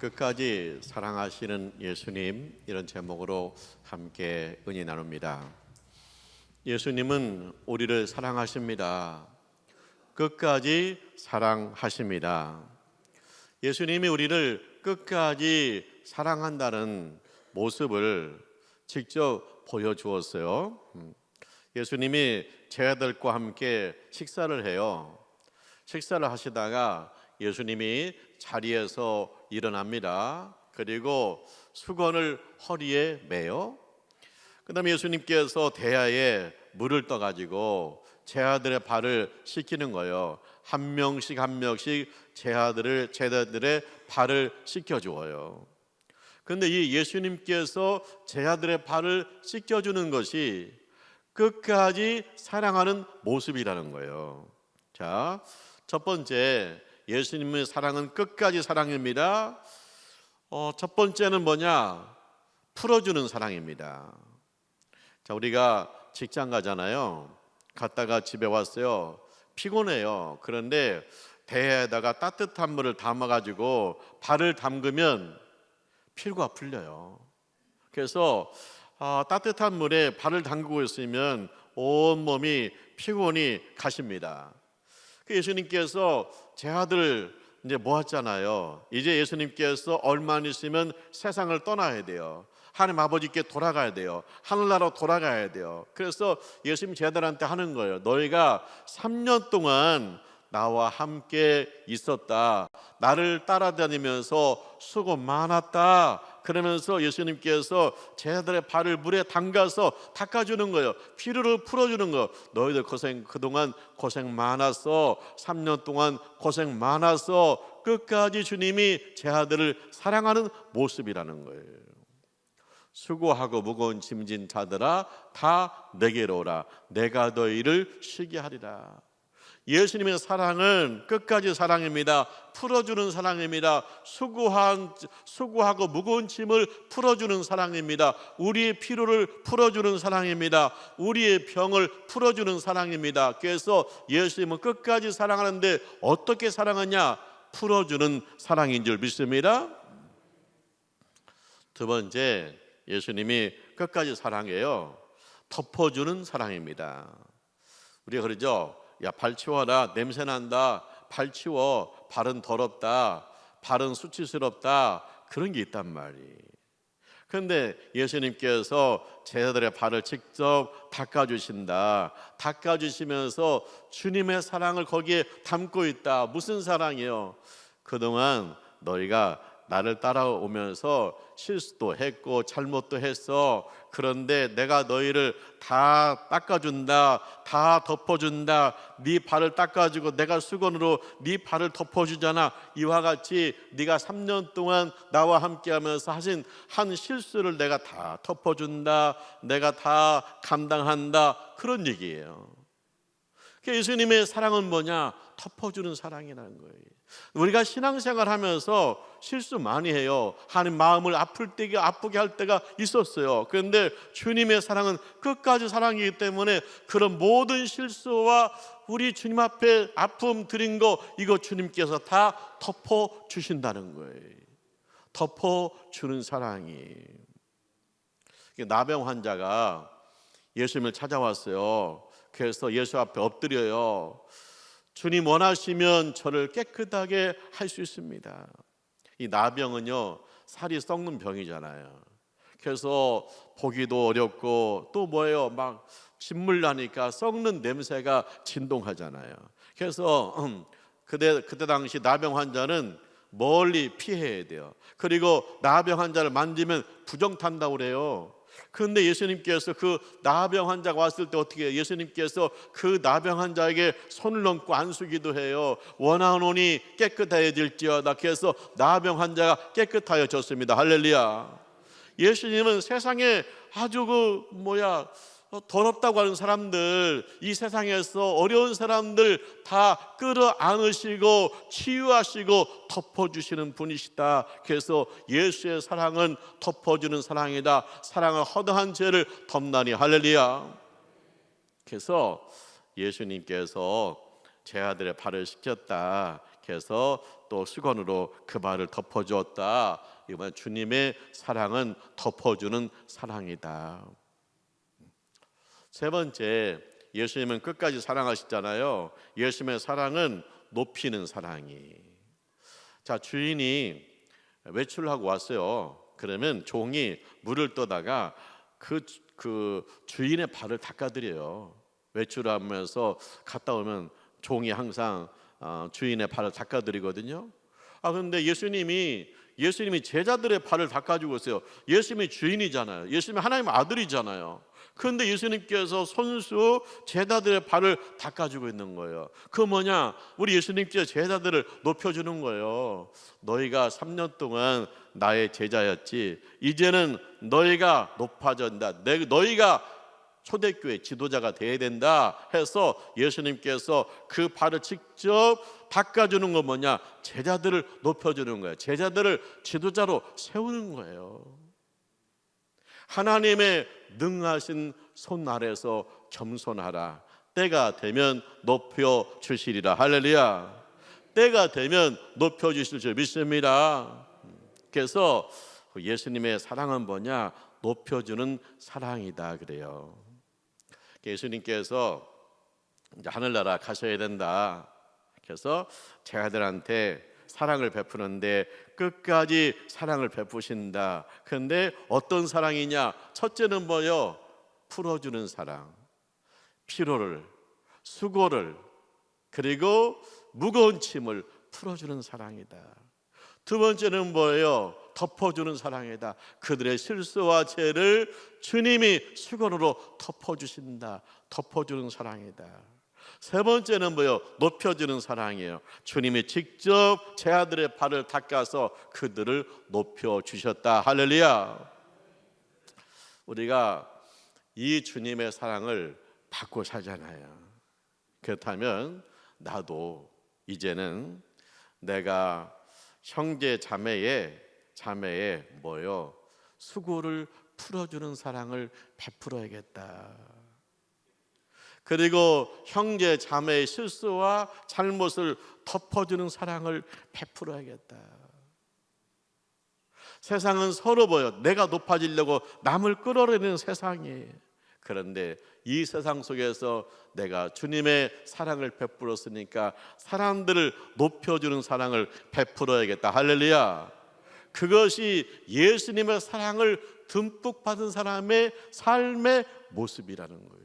끝까지 사랑하시는 예수님, 이런 제목으로 함께 은혜 나눕니다. 예수님은 우리를 사랑하십니다. 끝까지 사랑하십니다. 예수님이 우리를 끝까지 사랑한다는 모습을 직접 보여주었어요. 예수님이 제자들과 함께 식사를 해요. 식사를 하시다가 예수님이 자리에서 일어납니다. 그리고 수건을 허리에 매요. 그 다음에 예수님께서 대야에 물을 떠가지고 제자들의 발을 씻기는 거예요. 한 명씩 한 명씩 제자들의 발을 씻겨주어요. 그런데 이 예수님께서 제자들의 발을 씻겨주는 것이 끝까지 사랑하는 모습이라는 거예요. 자, 첫 번째, 예수님의 사랑은 끝까지 사랑입니다. 첫 번째는 뭐냐? 풀어주는 사랑입니다. 자, 우리가 직장 가잖아요. 갔다가 집에 왔어요. 피곤해요. 그런데 대야에다가 따뜻한 물을 담아가지고 발을 담그면 피로가 풀려요. 그래서 따뜻한 물에 발을 담그고 있으면 온몸이 피곤이 가십니다. 예수님께서 제자들 이제 모았잖아요. 이제 예수님께서 얼마 안 있으면 세상을 떠나야 돼요. 하나님 아버지께 돌아가야 돼요. 하늘나라로 돌아가야 돼요. 그래서 예수님 제자들한테 하는 거예요. 너희가 3년 동안 나와 함께 있었다. 나를 따라다니면서 수고 많았다. 그러면서 예수님께서 제자들의 발을 물에 담가서 닦아주는 거예요. 피로를 풀어주는 거예요. 너희들 그동안 고생 많았어. 3년 동안 고생 많았어. 끝까지 주님이 제자들을 사랑하는 모습이라는 거예요. 수고하고 무거운 짐진 자들아 다 내게로 오라. 내가 너희를 쉬게 하리라. 예수님의 사랑은 끝까지 사랑입니다. 풀어주는 사랑입니다. 수고하고 무거운 짐을 풀어주는 사랑입니다. 우리의 피로를 풀어주는 사랑입니다. 우리의 병을 풀어주는 사랑입니다. 그래서 예수님은 끝까지 사랑하는데 어떻게 사랑하냐? 풀어주는 사랑인 줄 믿습니다. 두 번째, 예수님이 끝까지 사랑해요. 덮어주는 사랑입니다. 우리가 그러죠. 야, 발 치워라. 냄새 난다. 발 치워. 발은 더럽다. 발은 수치스럽다. 그런 게 있단 말이에요. 그런데 예수님께서 제자들의 발을 직접 닦아주신다. 닦아주시면서 주님의 사랑을 거기에 담고 있다. 무슨 사랑이에요? 그동안 너희가 나를 따라오면서 실수도 했고 잘못도 했어. 그런데 내가 너희를 다 닦아준다. 다 덮어준다. 네 발을 닦아주고 내가 수건으로 네 발을 덮어주잖아. 이와 같이 네가 3년 동안 나와 함께하면서 하신 한 실수를 내가 다 덮어준다. 내가 다 감당한다. 그런 얘기예요. 예수님의 사랑은 뭐냐? 덮어주는 사랑이라는 거예요. 우리가 신앙생활 하면서 실수 많이 해요. 하나님 마음을 아프게 할 때가 있었어요. 그런데 주님의 사랑은 끝까지 사랑이기 때문에 그런 모든 실수와 우리 주님 앞에 아픔 드린 거 이거 주님께서 다 덮어주신다는 거예요. 덮어주는 사랑이. 나병 환자가 예수님을 찾아왔어요. 그래서 예수 앞에 엎드려요. 주님 원하시면 저를 깨끗하게 할 수 있습니다. 이 나병은요, 살이 썩는 병이잖아요. 그래서 보기도 어렵고 또 뭐예요? 막 진물 나니까 썩는 냄새가 진동하잖아요. 그래서 그때 당시 나병 환자는 멀리 피해야 돼요. 그리고 나병 환자를 만지면 부정 탄다고 그래요. 그런데 예수님께서 그 나병 환자가 왔을 때 어떻게 해요? 예수님께서 그 나병 환자에게 손을 얹고 안수기도 해요. 원하노니 깨끗해질지어다. 그래서 나병 환자가 깨끗하여졌습니다. 할렐루야. 예수님은 세상에 아주 더럽다고 하는 사람들, 이 세상에서 어려운 사람들 다 끌어안으시고 치유하시고 덮어주시는 분이시다. 그래서 예수의 사랑은 덮어주는 사랑이다. 사랑을 허다한 죄를 덮나니. 할렐루야. 그래서 예수님께서 제자들의 발을 씻겼다. 그래서 또 수건으로 그 발을 덮어주었다. 이번 주님의 사랑은 덮어주는 사랑이다. 세 번째, 예수님은 끝까지 사랑하시잖아요. 예수님의 사랑은 높이는 사랑이. 자, 주인이 외출하고 왔어요. 그러면 종이 물을 떠다가 그 주인의 발을 닦아드려요. 외출하면서 갔다 오면 종이 항상 주인의 발을 닦아드리거든요. 그런데 예수님이 제자들의 발을 닦아주고 있어요. 예수님이 주인이잖아요. 예수님이 하나님의 아들이잖아요. 그런데 예수님께서 손수 제자들의 발을 닦아주고 있는 거예요. 그 뭐냐? 우리 예수님께서 제자들을 높여주는 거예요. 너희가 3년 동안 나의 제자였지, 이제는 너희가 높아진다. 너희가 초대교회 지도자가 돼야 된다 해서 예수님께서 그 발을 직접 닦아주는 건 뭐냐? 제자들을 높여주는 거예요. 제자들을 지도자로 세우는 거예요. 하나님의 능하신 손 아래서 겸손하라. 때가 되면 높여주시리라. 할렐루야. 때가 되면 높여주실 줄 믿습니다. 그래서 예수님의 사랑은 뭐냐? 높여주는 사랑이다 그래요. 예수님께서 이제 하늘나라 가셔야 된다. 그래서 제자들한테 사랑을 베푸는데 끝까지 사랑을 베푸신다. 그런데 어떤 사랑이냐? 첫째는 뭐요? 풀어주는 사랑. 피로를, 수고를, 그리고 무거운 짐을 풀어주는 사랑이다. 두 번째는 뭐예요? 덮어주는 사랑이다. 그들의 실수와 죄를 주님이 수건으로 덮어주신다. 덮어주는 사랑이다. 세 번째는 뭐예요? 높여주는 사랑이에요. 주님이 직접 제 아들의 발을 닦아서 그들을 높여주셨다. 할렐루야. 우리가 이 주님의 사랑을 받고 살잖아요. 그렇다면 나도 이제는 내가 형제 자매의 뭐요? 수고를 풀어주는 사랑을 베풀어야겠다. 그리고 형제 자매의 실수와 잘못을 덮어주는 사랑을 베풀어야겠다. 세상은 서로 보여. 내가 높아지려고 남을 끌어내는 세상이에요. 그런데 이 세상 속에서 내가 주님의 사랑을 베풀었으니까 사람들을 높여주는 사랑을 베풀어야겠다. 할렐루야. 그것이 예수님의 사랑을 듬뿍 받은 사람의 삶의 모습이라는 거예요.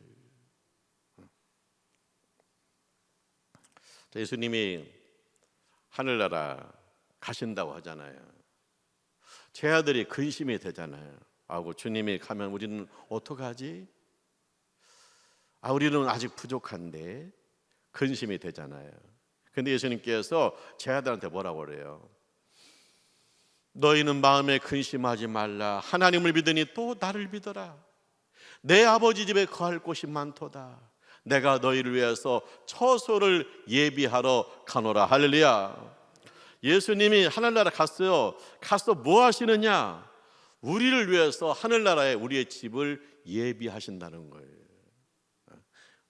예수님이 하늘나라 가신다고 하잖아요. 제 아들이 근심이 되잖아요. 주님이 가면 우리는 어떡하지? 우리는 아직 부족한데 근심이 되잖아요. 근데 예수님께서 제 아들한테 뭐라고 그래요? 너희는 마음에 근심하지 말라. 하나님을 믿으니 또 나를 믿어라. 내 아버지 집에 거할 곳이 많도다. 내가 너희를 위해서 처소를 예비하러 가노라. 할렐루야. 예수님이 하늘나라 갔어요. 가서 뭐 하시느냐? 우리를 위해서 하늘나라에 우리의 집을 예비하신다는 거예요.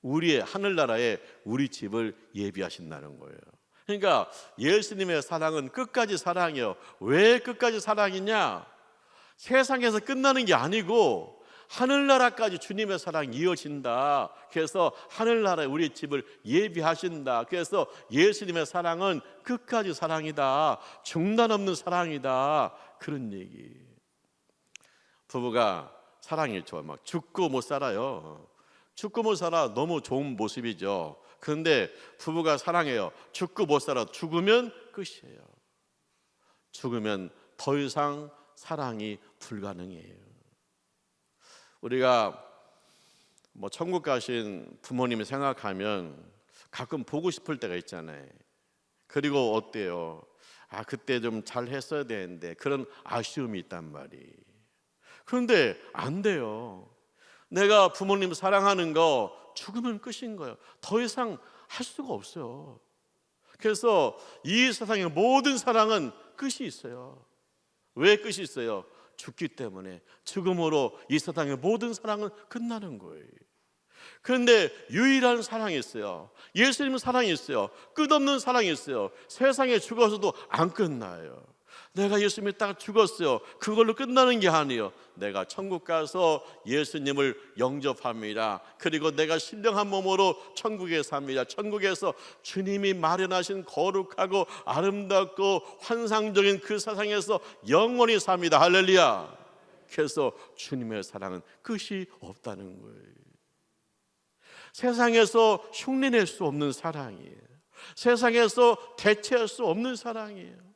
우리의 하늘나라에 우리 집을 예비하신다는 거예요. 그러니까 예수님의 사랑은 끝까지 사랑이에요. 왜 끝까지 사랑이냐? 세상에서 끝나는 게 아니고 하늘나라까지 주님의 사랑이 이어진다. 그래서 하늘나라에 우리 집을 예비하신다. 그래서 예수님의 사랑은 끝까지 사랑이다. 중단 없는 사랑이다. 그런 얘기. 부부가 사랑이죠. 막 죽고 못 살아요. 죽고 못 살아 너무 좋은 모습이죠. 그런데 부부가 사랑해요. 죽고 못 살아. 죽으면 끝이에요. 죽으면 더 이상 사랑이 불가능해요. 우리가 천국 가신 부모님을 생각하면 가끔 보고 싶을 때가 있잖아요. 그리고 어때요? 그때 좀 잘 했어야 되는데 그런 아쉬움이 있단 말이. 그런데 안 돼요. 내가 부모님 사랑하는 거 죽으면 끝인 거예요. 더 이상 할 수가 없어요. 그래서 이 세상의 모든 사랑은 끝이 있어요. 왜 끝이 있어요? 죽기 때문에. 죽음으로 이 세상의 모든 사랑은 끝나는 거예요. 그런데 유일한 사랑이 있어요. 예수님은 사랑이 있어요. 끝없는 사랑이 있어요. 세상에 죽어서도 안 끝나요. 내가 예수님이 딱 죽었어요. 그걸로 끝나는 게 아니에요. 내가 천국 가서 예수님을 영접합니다. 그리고 내가 신령한 몸으로 천국에 삽니다. 천국에서 주님이 마련하신 거룩하고 아름답고 환상적인 그 세상에서 영원히 삽니다. 할렐루야. 그래서 주님의 사랑은 끝이 없다는 거예요. 세상에서 흉내낼 수 없는 사랑이에요. 세상에서 대체할 수 없는 사랑이에요.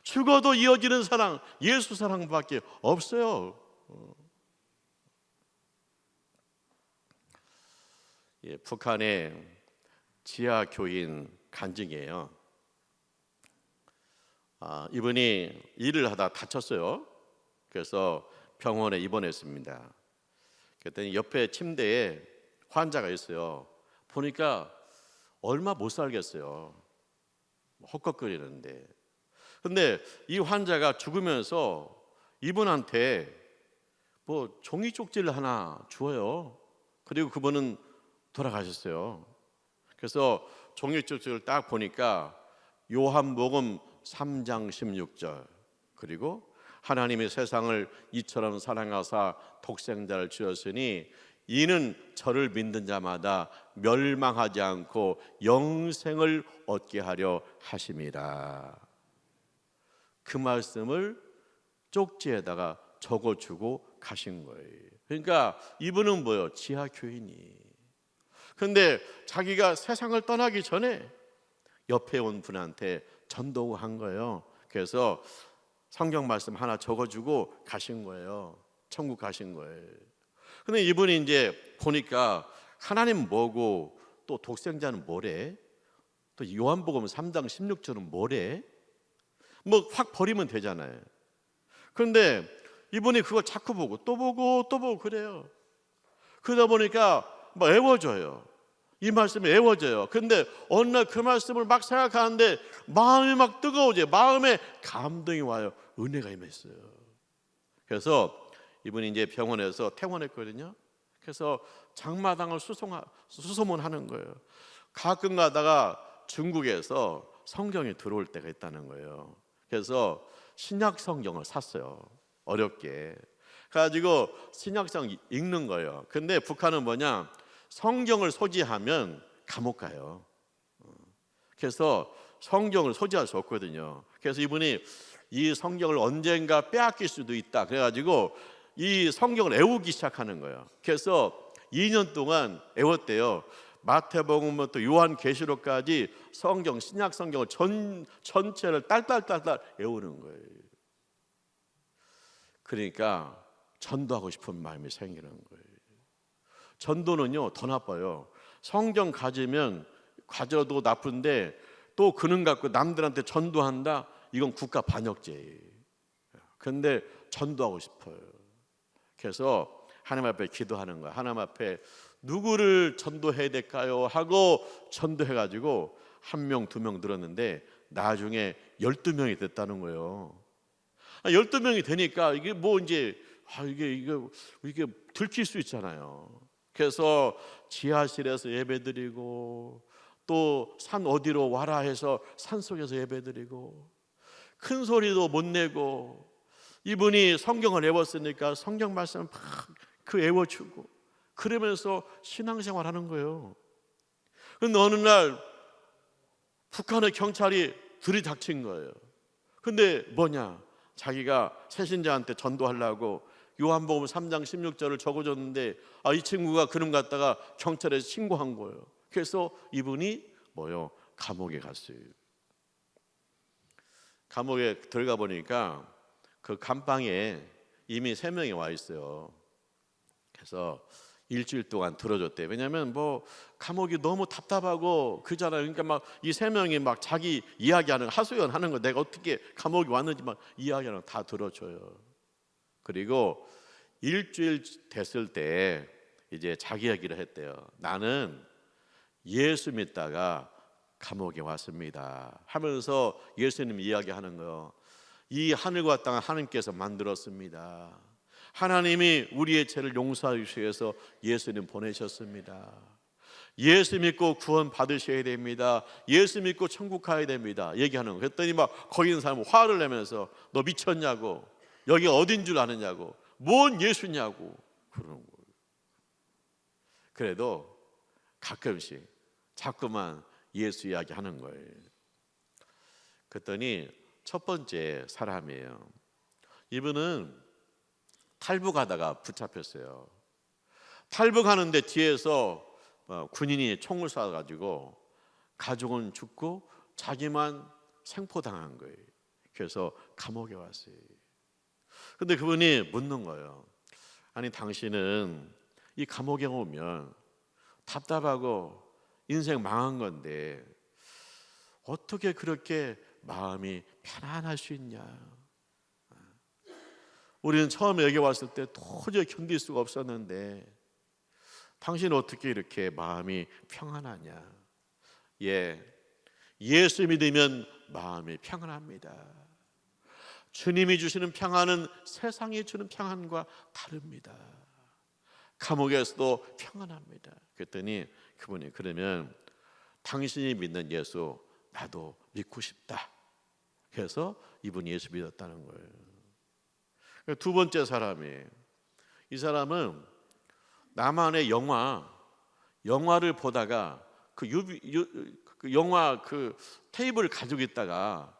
죽어도 이어지는 사랑, 예수 사랑밖에 없어요. 예, 북한의 지하 교인 간증이에요. 이분이 일을 하다 다쳤어요. 그래서 병원에 입원했습니다. 그랬더니 옆에 침대에 환자가 있어요. 보니까 얼마 못 살겠어요. 헛걱거리는데. 근데 이 환자가 죽으면서 이분한테 뭐 종이 쪽지를 하나 주어요. 그리고 그분은 돌아가셨어요. 그래서 종이 쪽지를 딱 보니까 요한복음 3장 16절, 그리고 하나님이 세상을 이처럼 사랑하사 독생자를 주었으니 이는 저를 믿는 자마다 멸망하지 않고 영생을 얻게 하려 하심이라. 그 말씀을 쪽지에다가 적어주고 가신 거예요. 그러니까 이분은 뭐예요? 지하 교인이. 그런데 자기가 세상을 떠나기 전에 옆에 온 분한테 전도한 거예요. 그래서 성경 말씀 하나 적어주고 가신 거예요. 천국 가신 거예요. 근데 이분이 이제 보니까 하나님 뭐고 또 독생자는 뭐래? 또 요한복음 3장 16절은 뭐래? 뭐 확 버리면 되잖아요. 그런데 이분이 그걸 자꾸 보고 또 보고 또 보고 그래요. 그러다 보니까 막 애워져요. 이 말씀이 애워져요. 그런데 어느 날 그 말씀을 막 생각하는데 마음이 막 뜨거워져요. 마음에 감동이 와요. 은혜가 임했어요. 그래서 이분이 이제 병원에서 퇴원했거든요. 그래서 장마당을 수소문하는 거예요. 가끔 가다가 중국에서 성경이 들어올 때가 있다는 거예요. 그래서 신약 성경을 샀어요. 어렵게. 그래가지고 신약성 읽는 거예요. 근데 북한은 뭐냐? 성경을 소지하면 감옥 가요. 그래서 성경을 소지할 수 없거든요. 그래서 이분이 이 성경을 언젠가 빼앗길 수도 있다. 그래가지고 이 성경을 애우기 시작하는 거예요. 그래서 2년 동안 애웠대요. 마태복음부터 요한계시록까지 성경, 신약 성경을 전체를 딸딸딸딸 애우는 거예요. 그러니까 전도하고 싶은 마음이 생기는 거예요. 전도는요 더 나빠요. 성경 가지면 가져도 나쁜데 또 그는 갖고 남들한테 전도한다? 이건 국가 반역죄예요. 그런데 전도하고 싶어요. 그래서 하나님 앞에 기도하는 거야. 하나님 앞에 누구를 전도해야 될까요? 하고 전도해가지고 1명, 2명 늘었는데 나중에 12명이 됐다는 거예요. 12명이 되니까 이게 뭐 이제 이게 들킬 수 있잖아요. 그래서 지하실에서 예배드리고 또 산 어디로 와라 해서 산속에서 예배드리고 큰 소리도 못 내고 이분이 성경을 애웠으니까 성경 말씀을 막 그 애워주고 그러면서 신앙생활 하는 거예요. 그런데 어느 날 북한의 경찰이 들이닥친 거예요. 근데 뭐냐? 자기가 새신자한테 전도하려고 요한복음 3장 16절을 적어줬는데 이 친구가 그름 갔다가 경찰에 신고한 거예요. 그래서 이분이 감옥에 갔어요. 감옥에 들어가 보니까 그 감방에 이미 3명이 와 있어요. 그래서 일주일 동안 들어줬대. 왜냐하면 감옥이 너무 답답하고 그잖아요. 그러니까 막 이 3명이 막 자기 이야기하는 하소연하는 거 내가 어떻게 감옥에 왔는지 막 이야기하는 거 다 들어줘요. 그리고 일주일 됐을 때 이제 자기 얘기를 했대요. 나는 예수 믿다가 감옥에 왔습니다 하면서 예수님 이야기하는 거예요. 이 하늘과 땅을 하나님께서 만들었습니다. 하나님이 우리의 죄를 용서하기 위해서 예수님 보내셨습니다. 예수 믿고 구원 받으셔야 됩니다. 예수 믿고 천국 가야 됩니다. 얘기하는 거. 그랬더니 막 거기 있는 사람은 화를 내면서 너 미쳤냐고, 여기 어딘 줄 아느냐고, 뭔 예수냐고 그러는 거예요. 그래도 가끔씩 자꾸만 예수 이야기 하는 거예요. 그랬더니 첫 번째 사람이에요. 이분은 탈북하다가 붙잡혔어요. 탈북하는데 뒤에서 군인이 총을 쏴가지고 가족은 죽고 자기만 생포당한 거예요. 그래서 감옥에 왔어요. 근데 그분이 묻는 거예요. 아니 당신은 이 감옥에 오면 답답하고 인생 망한 건데 어떻게 그렇게 마음이 편안할 수 있냐. 우리는 처음에 여기 왔을 때 도저히 견딜 수가 없었는데 당신은 어떻게 이렇게 마음이 평안하냐. 예수 믿으면 마음이 평안합니다. 주님이 주시는 평안은 세상이 주는 평안과 다릅니다. 감옥에서도 평안합니다. 그랬더니 그분이 그러면 당신이 믿는 예수 나도 믿고 싶다. 그래서 이분이 예수 믿었다는 거예요. 두 번째 사람이에요. 이 사람은 남한의 영화를 보다가 그 영화 그 테이블을 가지고 있다가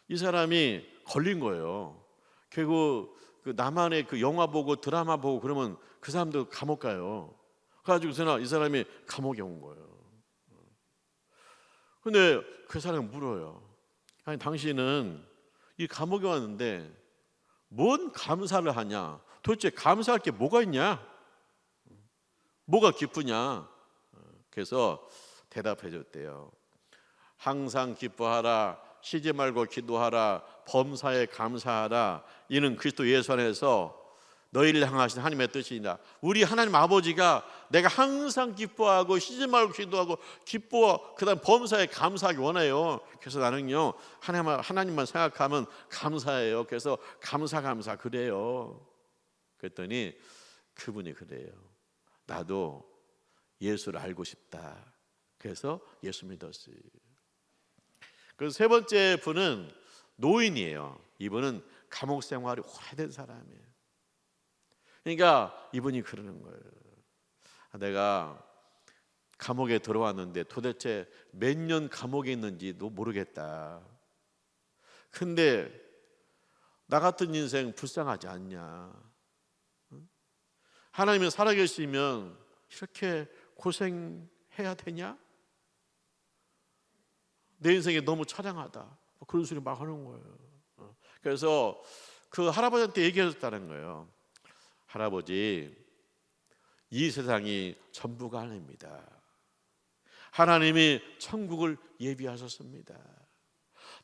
이 사람이 걸린 거예요. 결국 그 남한의 그 영화 보고 드라마 보고 그러면 그 사람도 감옥 가요. 그래가지고 이 사람이 감옥에 온 거예요. 근데 그 사람이 물어요. 아니 당신은 이 감옥에 왔는데 뭔 감사를 하냐? 도대체 감사할 게 뭐가 있냐? 뭐가 기쁘냐? 그래서 대답해 줬대요. 항상 기뻐하라, 쉬지 말고 기도하라, 범사에 감사하라. 이는 그리스도 예수 안에서 너희를 향하신 하나님의 뜻이니라. 우리 하나님 아버지가 내가 항상 기뻐하고 쉬지 말고 기도하고 그다음 범사에 감사하기 원해요. 그래서 나는요 하나님만 생각하면 감사해요. 그래서 감사 그래요. 그랬더니 그분이 그래요. 나도 예수를 알고 싶다. 그래서 예수 믿었어요. 그래서 세 번째 분은 노인이에요. 이분은 감옥 생활이 오래된 사람이에요. 그러니까 이분이 그러는 거예요. 내가 감옥에 들어왔는데 도대체 몇 년 감옥에 있는지도 모르겠다. 근데 나 같은 인생 불쌍하지 않냐? 하나님이 살아계시면 이렇게 고생해야 되냐? 내 인생이 너무 처량하다. 그런 소리 막 하는 거예요. 그래서 그 할아버지한테 얘기했다는 거예요. 할아버지, 이 세상이 전부가 아닙니다. 하나님이 천국을 예비하셨습니다.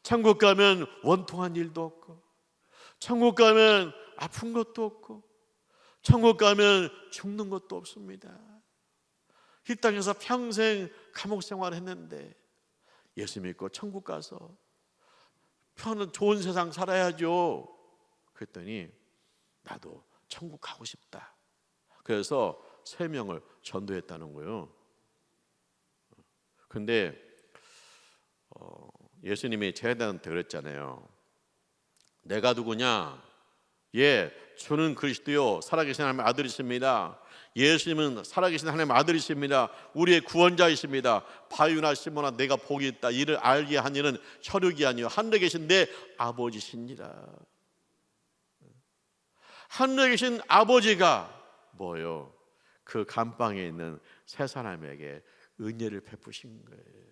천국 가면 원통한 일도 없고, 천국 가면 아픈 것도 없고, 천국 가면 죽는 것도 없습니다. 이 땅에서 평생 감옥 생활했는데 예수 믿고 천국 가서 편한 좋은 세상 살아야죠. 그랬더니 나도 천국 가고 싶다. 그래서 3명을 전도했다는 거예요. 근데 예수님이 제자들한테 그랬잖아요. 내가 누구냐? 주는 그리스도요 살아계신 하나님의 아들이십니다. 예수님은 살아계신 하나님의 아들이십니다. 우리의 구원자이십니다. 바유나 시몬아 내가 복이 있다. 이를 알게 한 이는 혈육이 아니요 하늘에 계신 내 아버지시니라. 하늘에 계신 아버지가 뭐요? 그 감방에 있는 세 사람에게 은혜를 베푸신 거예요.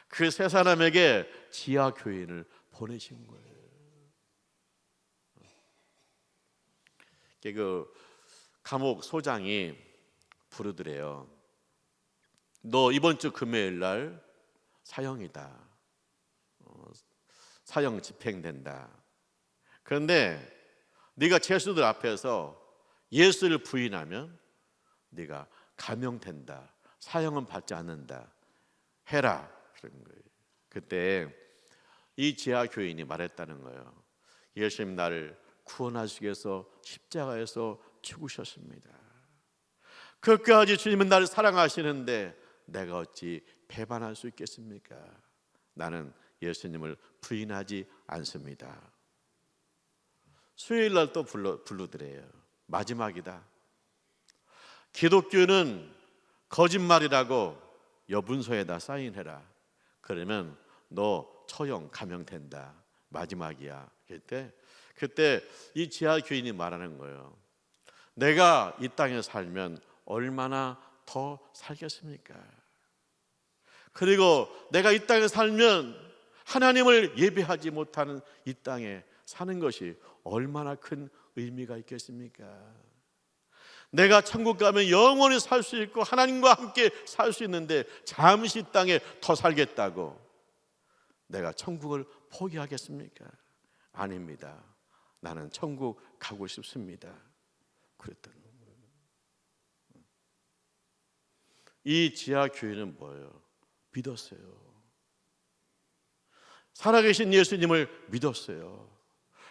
그 세 사람에게 지하 교인을 보내신 거예요. 그 감옥 소장이 부르더래요. 너 이번 주 금요일 날 사형이다. 사형 집행된다. 그런데 네가 죄수들 앞에서 예수를 부인하면 네가 감형된다. 사형은 받지 않는다. 해라. 그런 거예요. 그때 이 지하 교인이 말했다는 거예요. 예수님 나를 구원하시기 위해서 십자가에서 죽으셨습니다. 끝까지 주님은 나를 사랑하시는데 내가 어찌 배반할 수 있겠습니까? 나는 예수님을 부인하지 않습니다. 수요일 날 또 부르더래요. 마지막이다. 기독교는 거짓말이라고 여분서에다 사인해라. 그러면 너 처형 감형된다. 마지막이야. 그때 이 지하 교인이 말하는 거예요. 내가 이 땅에 살면 얼마나 더 살겠습니까? 그리고 내가 이 땅에 살면 하나님을 예배하지 못하는 이 땅에 사는 것이 얼마나 큰 의미가 있겠습니까? 내가 천국 가면 영원히 살 수 있고 하나님과 함께 살 수 있는데 잠시 이 땅에 더 살겠다고 내가 천국을 포기하겠습니까? 아닙니다. 나는 천국 가고 싶습니다. 그랬다는 거예요. 이 지하 교회는 뭐예요? 믿었어요. 살아계신 예수님을 믿었어요.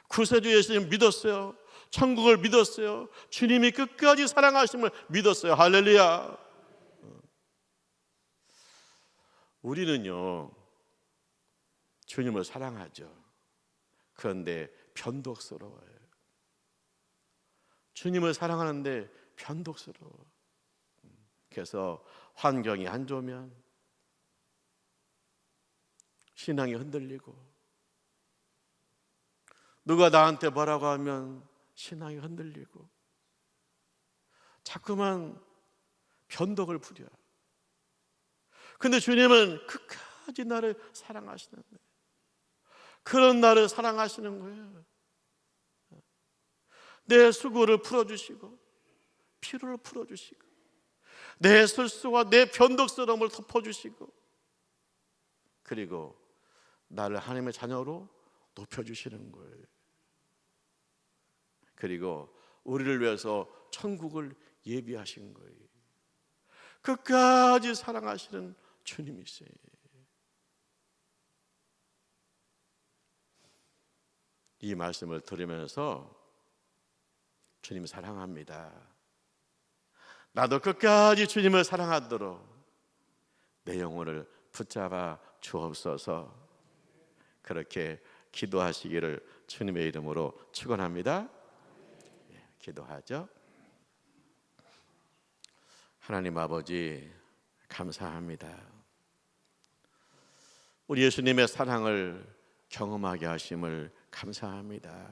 구세주 예수님 믿었어요. 천국을 믿었어요. 주님이 끝까지 사랑하심을 믿었어요. 할렐루야. 우리는요 주님을 사랑하죠. 그런데 변덕스러워요. 주님을 사랑하는데 변덕스러워. 그래서 환경이 안 좋으면 신앙이 흔들리고, 누가 나한테 뭐라고 하면 신앙이 흔들리고, 자꾸만 변덕을 부려. 근데 주님은 끝까지 나를 사랑하시는데, 그런 나를 사랑하시는 거예요. 내 수고를 풀어주시고 피로를 풀어주시고 내 실수와 내 변덕스러움을 덮어주시고, 그리고 나를 하나님의 자녀로 높여주시는 거예요. 그리고 우리를 위해서 천국을 예비하신 거예요. 끝까지 사랑하시는 주님이세요. 이 말씀을 들으면서 주님 사랑합니다. 나도 끝까지 주님을 사랑하도록 내 영혼을 붙잡아 주옵소서. 그렇게 기도하시기를 주님의 이름으로 축원합니다. 기도하죠. 하나님 아버지 감사합니다. 우리 예수님의 사랑을 경험하게 하심을 감사합니다.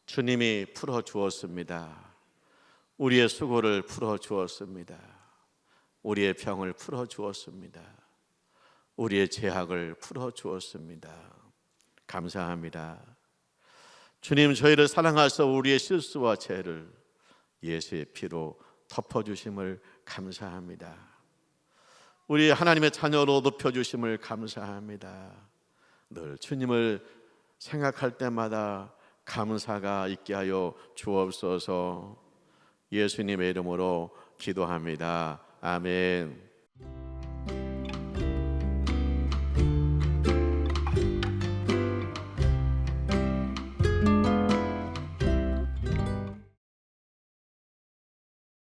주님이 풀어주었습니다. 우리의 수고를 풀어주었습니다. 우리의 병을 풀어주었습니다. 우리의 죄악을 풀어주었습니다. 감사합니다. 주님, 저희를 사랑하셔서 우리의 실수와 죄를 예수의 피로 덮어주심을 감사합니다. 우리 하나님의 자녀로 높여주심을 감사합니다. 늘 주님을 생각할 때마다 감사가 있게 하여 주옵소서. 예수님의 이름으로 기도합니다. 아멘.